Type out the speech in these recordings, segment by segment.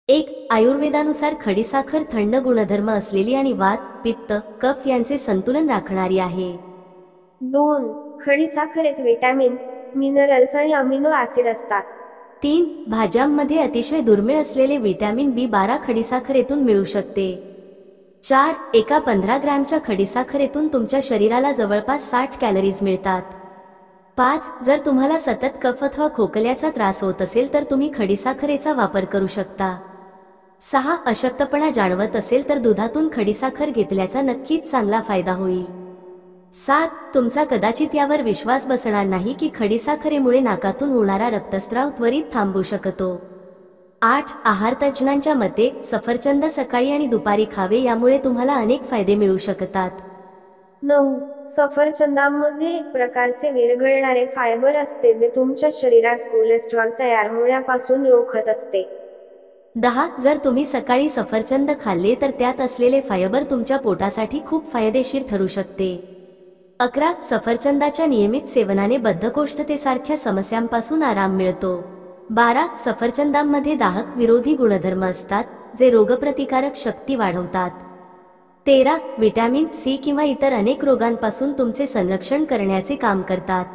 एक, आयुर्वेदानुसार खडीसाखर थंड गुणधर्म असलेली आणि वात, पित्त, कफ यांचे संतुलन राखणारी आहे. 2. खडीसाखरेत विटॅमिन, मिनरल्स आणि अमिनो ॲसिड असतात. 3. भाज्यांमध्ये अतिशय दुर्मिळ असलेले विटॅमिन B12 खडीसाखरेतून मिळू शकते. 4. एका 15 ग्रॅमच्या खडीसाखरेतून तुमच्या शरीराला जवळपास 60 कॅलरीज मिळतात. 5. जर तुम्हाला सतत कफ अथवा खोकल्याचा त्रास होत असेल तर तुम्ही खडीसाखरेचा वापर करू शकता. 6. अशक्तपणा जाणवत असेल तर दुधातून खडीसाखर घेतल्याचा नक्कीच चांगला फायदा होईल. 7. तुमचा कदाचित यावर विश्वास बसणार नाही की खडीसाखरेमुळे नाकातून होणारा रक्तस्राव त्वरित थांबू शकतो. 8. आहार तज्ज्ञांच्या मते सफरचंद सकाळी आणि दुपारी खावे, यामुळे तुम्हाला अनेक फायदे मिळू शकतात. 9. सफरचंदामध्ये एक प्रकारचे विरघळणारे फायबर असते जे तुमच्या शरीरात कोलेस्ट्रॉल तयार होण्यापासून रोखत असते. 10. जर तुम्ही सकाळी सफरचंद खाल्ले तर त्यात असलेले फायबर तुमच्या पोटासाठी खूप फायदेशीर ठरू शकते. 11. सफरचंदाच्या नियमित सेवनाने बद्धकोष्ठतेसारख्या समस्यांपासून आराम मिळतो. 12. सफरचंदांमध्ये दाहक विरोधी गुणधर्म असतात जे रोगप्रतिकारक शक्ती वाढवतात. 13. विटॅमिन C किंवा इतर अनेक रोगांपासून तुमचे संरक्षण करण्याचे काम करतात.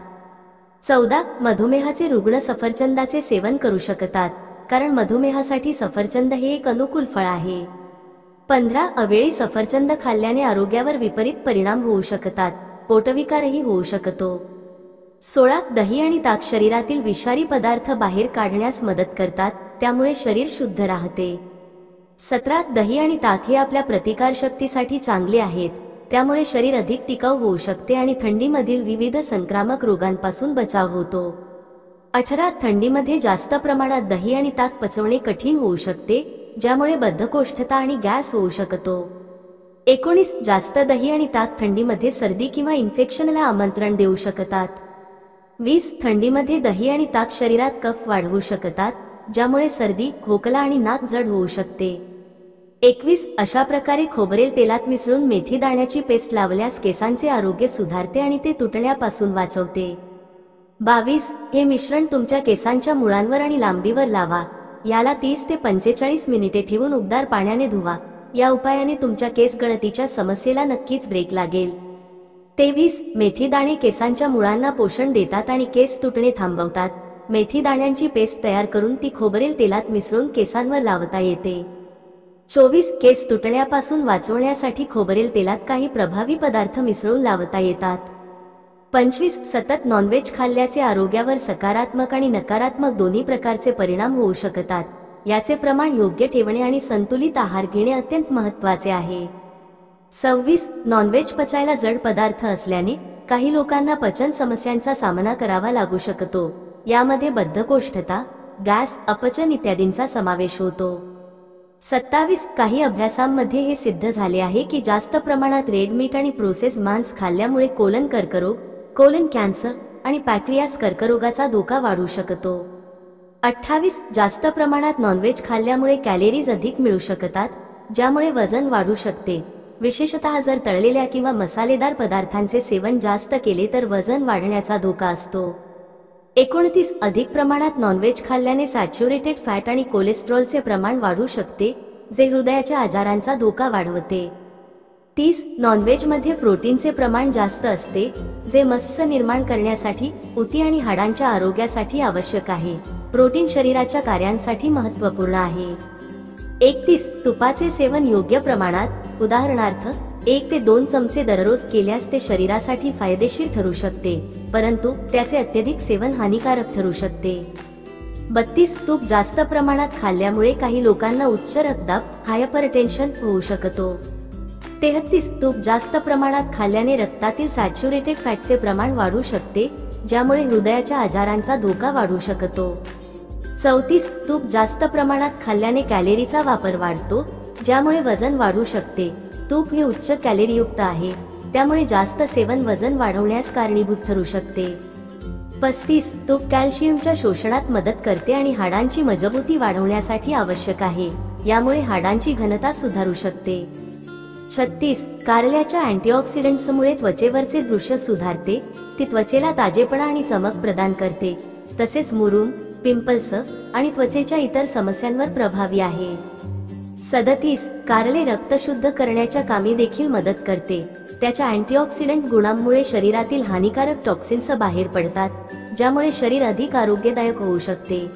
14. मधुमेहाचे रुग्ण सफरचंदाचे सेवन करू शकतात कारण मधुमेहासाठी सफरचंद हे एक अनुकूल फळ आहे. 15. अवेळी सफरचंद खाल्ल्याने आरोग्यावर विपरीत परिणाम होऊ शकतात, पोटविकारही होऊ शकतो. 16. दही आणि ताक शरीरातील विषारी पदार्थ बाहेर काढण्यास मदत करतात, त्यामुळे शरीर शुद्ध राहते. 17. दही आणि ताक हे आपल्या प्रतिकारशक्तीसाठी चांगले आहेत, त्यामुळे शरीर अधिक टिकाऊ होऊ शकते आणि थंडीमधील विविध संक्रामक रोगांपासून बचाव होतो. 18. थंडीमध्ये जास्त प्रमाणात दही आणि ताक पचवणे कठीण होऊ शकते, ज्यामुळे बद्धकोष्ठता आणि गॅस होऊ शकतो. 19. जास्त दही आणि ताक थंडीमध्ये सर्दी किंवा इन्फेक्शनला आमंत्रण देऊ शकतात. 20. थंडीमध्ये दही आणि ताक शरीरात कफ वाढवू शकतात, ज्यामुळे सर्दी, खोकला आणि नाक जड होऊ शकते. 21. अशा प्रकारे खोबरेल तेलात मिसळून मेथी दाण्याची पेस्ट लावल्यास केसांचे आरोग्य सुधारते आणि ते तुटण्यापासून वाचवते. 22. हे मिश्रण तुमच्या केसांच्या मुळांवर आणि लांबीवर लावा. याला 30 ते 45 मिनिटे ठेवून उबदार पाण्याने धुवा. या उपायाने तुमच्या केस गळतीच्या समस्येला नक्कीच ब्रेक लागेल. 23. मेथी दाणे केसांच्या मुळांना पोषण देतात आणि केस तुटणे थांबवतात. मेथी दाण्यांची पेस्ट तयार करून ती खोबरेल तेलात मिसळून केसांवर लावता येते. 24. केस तुटण्यापासून वाचवण्यासाठी खोबरेल तेलात काही प्रभावी पदार्थ मिसळून लावता येतात. 25. सतत नॉनव्हेज खाल्ल्याचे आरोग्यावर सकारात्मक आणि नकारात्मक दोन्ही प्रकारचे परिणाम होऊ शकतात. याचे प्रमाण योग्य ठेवणे आणि संतुलित आहार घेणे अत्यंत महत्त्वाचे आहे. 26. नॉनव्हेज पचायला जड पदार्थ असल्याने काही लोकांना पचन समस्यांचा सामना करावा लागू शकतो. यामध्ये बद्धकोष्ठता, गॅस, अपचन इत्यादींचा समावेश होतो. 27. काही अभ्यासांमध्ये हे सिद्ध झाले आहे की जास्त प्रमाणात रेड मीट आणि प्रोसेस्ड मांस खाल्ल्यामुळे कोलन कर्करोग, कोलन कॅन्सर आणि पॅक्रियास कर्करोगाचा धोका वाढू शकतो. 28. जास्त प्रमाणात नॉनव्हेज खाल्ल्यामुळे कॅलरीज अधिक मिळू शकतात, ज्यामुळे वजन वाढू शकते. विशेषतः जर तळलेल्या किंवा मसालेदार पदार्थांचे सेवन जास्त केले तर वजन वाढण्याचा धोका असतो. 29. अधिक प्रमाणात नॉनव्हेज खाल्ल्याने सॅच्युरेटेड फॅट आणि कोलेस्ट्रॉलचे प्रमाण वाढू शकते, जे हृदयाच्या आजारांचा धोका वाढवते. 30. नॉनव्हेजमध्ये प्रोटीनचे प्रमाण जास्त असते, जे मस्ल्स निर्माण करण्यासाठी, उती आणि हाडांच्या आरोग्यासाठी आवश्यक आहे. प्रोटीन शरीराच्या कार्यांसाठी महत्त्वपूर्ण आहे. 31. तुपाचे सेवन योग्य प्रमाणात, उदाहरणार्थ 1 ते 2 चमचे दररोज केल्यास ते शरीरासाठी फायदेशीर ठरू शकते, परंतु त्याचे अत्यधिक सेवन हानिकारक ठरू शकते. 32. तूप जास्त प्रमाणात खाल्ल्यामुळे काही लोकांना उच्च रक्तदाब, हायपरटेन्शन होऊ शकतो. 33. तूप जास्त प्रमाणात खाल्ल्याने रक्तातील सॅच्युरेटेड फॅटचे प्रमाण वाढू शकते, ज्यामुळे हृदयाच्या आजारांचा धोका वाढू शकतो. 34. तूप जास्त प्रमाणात खाल्ल्याने कॅलरीचा वापर वाढतो, ज्यामुळे वजन वाढू शकते. तूप हे उच्च कॅलरीयुक्त आहे, त्यामुळे जास्त सेवन वजन वाढवण्यास कारणीभूत ठरू शकते. 35. तूप कॅल्शियमच्या शोषणात मदत करते आणि हाडांची मजबूती वाढवण्यासाठी आवश्यक आहे, यामुळे हाडांची घनता सुधारू शकते. 36. कारल्याच्या अँटीऑक्सिडंट्समुळे त्वचेवरचे दृश्य सुधारते. ती त्वचेला ताजेपणा आणि चमक प्रदान करते. तसेच मुरूम, पिंपल्स आणि त्वचेच्या इतर समस्यांवर प्रभावी आहे. 37 कारले रक्त शुद्ध करण्याच्या कामी देखील मदत करते. त्याच्या अँटीऑक्सिडंट गुणांमुळे शरीरातील हानिकारक टॉक्सिन्स बाहेर पडतात, ज्यामुळे शरीर अधिक आरोग्यदायक होऊ शकते.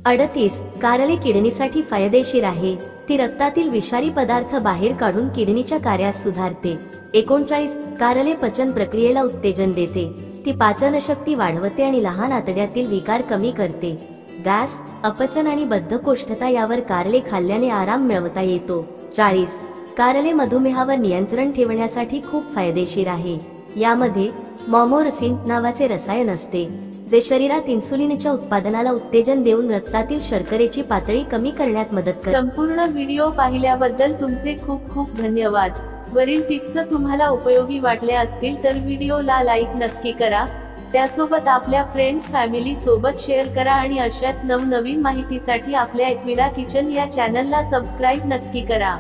38 कारले किडनीसाठी फायदेशीर आहे. ती रक्तातील विषारी पदार्थ बाहेर काढून किडनीच्या कार्यास सुधारते. 39 कारले पचन प्रक्रियेला उत्तेजन देते. ती पाचनशक्ती वाढवते आणि लहान आतड्यातील विकार कमी करते. गॅस, अपचन आणि बद्धकोष्ठता यावर कारले खाल्ल्याने आराम मिळवता येतो. 40 कारले मधुमेहावर नियंत्रण ठेवण्यासाठी खूप फायदेशीर आहे. यामध्ये मॉमोरसिन नावाचे रसायन असते, जे शरीरात इन्सुलिनच्या उत्पादनाला उत्तेजन देऊन रक्तातील शर्करेची पातळी कमी करण्यात मदत करते. संपूर्ण व्हिडिओ पाहिल्याबद्दल तुमचे खूप खूप धन्यवाद. वरील टिप्स तुम्हाला उपयोगी वाटल्या असतील तर व्हिडिओला लाईक नक्की करा. त्यासोबत आपल्या फ्रेंड्स फॅमिली सोबत शेअर करा आणि अशाच नवनवीन माहितीसाठी आपल्या एकविरा किचन या चॅनलला सबस्क्राईब नक्की करा.